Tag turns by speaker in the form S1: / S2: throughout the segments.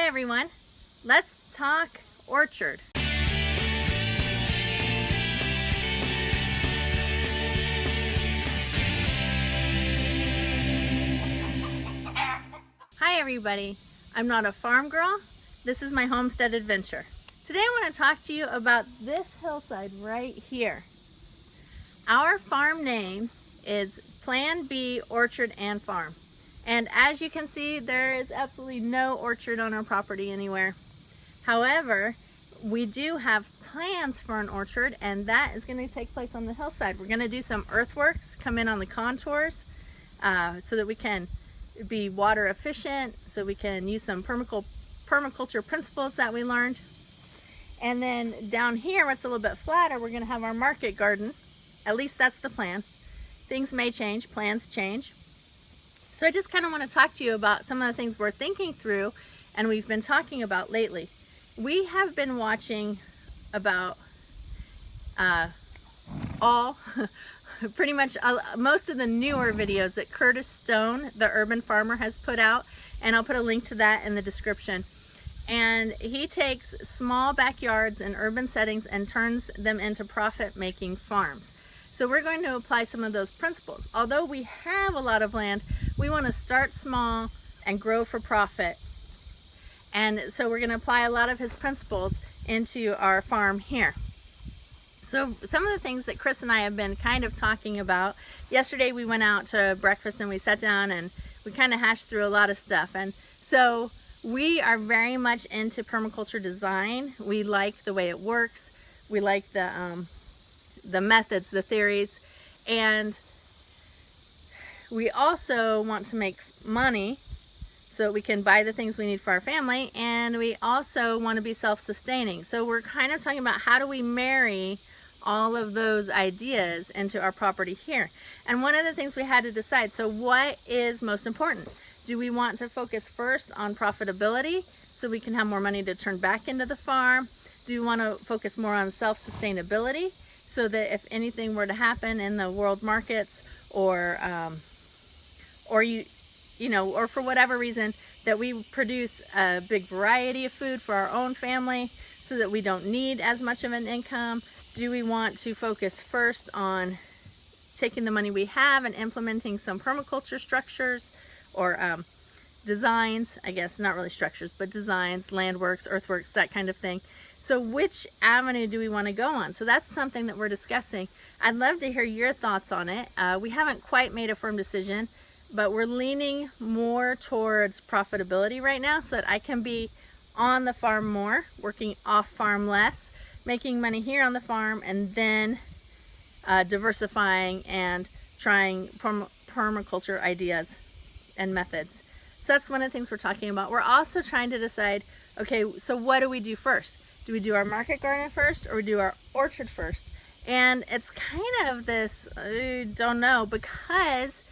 S1: everyone, let's talk orchard. Hi everybody, I'm not a farm girl, this is my homestead adventure. Today I want to talk to you about this hillside right here. Our farm name is Plan B Orchard and Farm. And as you can see, there is absolutely no orchard on our property anywhere. However, we do have plans for an orchard, and that is going to take place on the hillside. We're going to do some earthworks, come in on the contours, so that we can be water efficient, so we can use some permaculture principles that we learned. And then down here, where it's a little bit flatter, we're going to have our market garden. At least that's the plan. Things may change, plans change. So I just kind of want to talk to you about some of the things we're thinking through and we've been talking about lately. We have been watching about pretty much most of the newer videos that Curtis Stone, the urban farmer, has put out, and I'll put a link to that in the description. And he takes small backyards in urban settings and turns them into profit-making farms. So we're going to apply some of those principles. Although we have a lot of land, we want to start small and grow for profit. And so we're going to apply a lot of his principles into our farm here. So some of the things that Chris and I have been kind of talking about, yesterday we went out to breakfast and we sat down and we kind of hashed through a lot of stuff. And so we are very much into permaculture design. We like the way it works. We like the methods, the theories, and we also want to make money so that we can buy the things we need for our family, and we also want to be self-sustaining. So we're kind of talking about how do we marry all of those ideas into our property here. And one of the things we had to decide, so what is most important? Do we want to focus first on profitability so we can have more money to turn back into the farm? Do we want to focus more on self-sustainability so that if anything were to happen in the world markets, or for whatever reason, that we produce a big variety of food for our own family so that we don't need as much of an income? Do we want to focus first on taking the money we have and implementing some permaculture structures or designs, I guess, not really structures, but designs, landworks, earthworks, that kind of thing? So which avenue do we want to go on? So that's something that we're discussing. I'd love to hear your thoughts on it. We haven't quite made a firm decision, but we're leaning more towards profitability right now so that I can be on the farm more, working off farm less, making money here on the farm, and then diversifying and trying permaculture ideas and methods. So that's one of the things we're talking about. We're also trying to decide, okay, so what do we do first? Do we do our market garden first, or do our orchard first? And it's kind of this, I don't know, because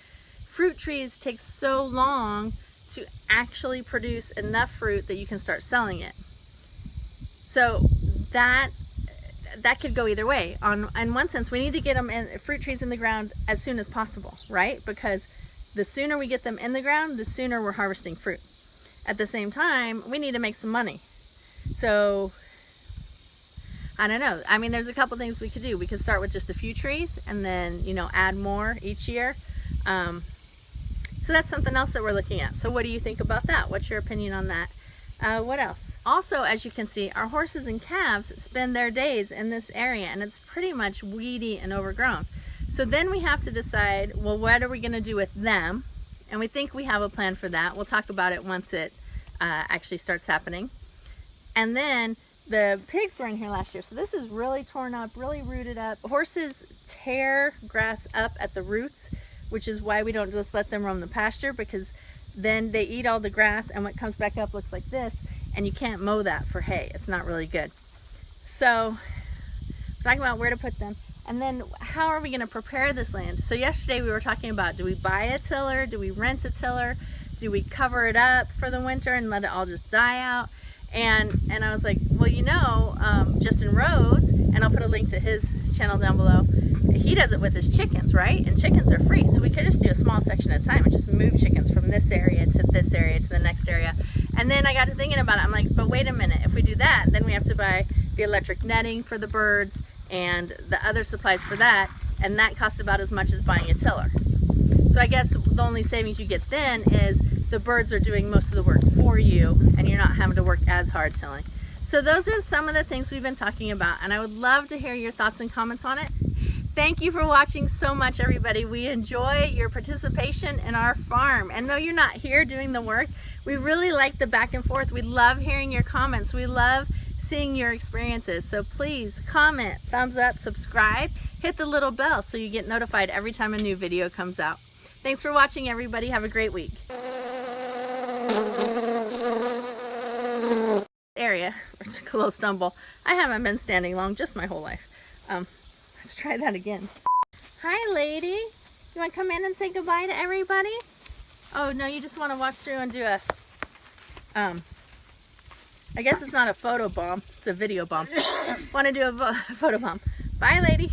S1: fruit trees take so long to actually produce enough fruit that you can start selling it. So that could go either way. In one sense, we need to get them fruit trees in the ground as soon as possible, right? Because the sooner we get them in the ground, the sooner we're harvesting fruit. At the same time, we need to make some money. So I don't know. I mean, there's a couple things we could do. We could start with just a few trees and then, add more each year. So that's something else that we're looking at. So what do you think about that? What's your opinion on that? What else? Also, as you can see, our horses and calves spend their days in this area, and it's pretty much weedy and overgrown. So then we have to decide, well, what are we going to do with them? And we think we have a plan for that. We'll talk about it once it actually starts happening. And then the pigs were in here last year, so this is really torn up, really rooted up. Horses tear grass up at the roots, which is why we don't just let them roam the pasture, because then they eat all the grass and what comes back up looks like this, and you can't mow that for hay. It's not really good. So we're talking about where to put them, and then how are we going to prepare this land? So yesterday we were talking about, do we buy a tiller? Do we rent a tiller? Do we cover it up for the winter and let it all just die out? And I was like, well, just in Rhodes, and I'll put a link to his channel down below, he does it with his chickens, right? And chickens are free, so we could just do a small section at a time and just move chickens from this area to this area to the next area. And then I got to thinking about it. I'm like, but wait a minute, if we do that, then we have to buy the electric netting for the birds and the other supplies for that, and that costs about as much as buying a tiller. So I guess the only savings you get then is the birds are doing most of the work for you and you're not having to work as hard tilling. So those are some of the things we've been talking about, and I would love to hear your thoughts and comments on it. Thank you for watching so much, everybody. We enjoy your participation in our farm. And though you're not here doing the work, we really like the back and forth. We love hearing your comments. We love seeing your experiences. So please comment, thumbs up, subscribe, hit the little bell so you get notified every time a new video comes out. Thanks for watching, everybody. Have a great week. Area, it's a little stumble. I haven't been standing long just my whole life. Let's try that again. Hi, lady. You want to come in and say goodbye to everybody? Oh no, you just want to walk through and do a I guess it's not a photo bomb, it's a video bomb. Want to do a photo bomb. Bye, lady.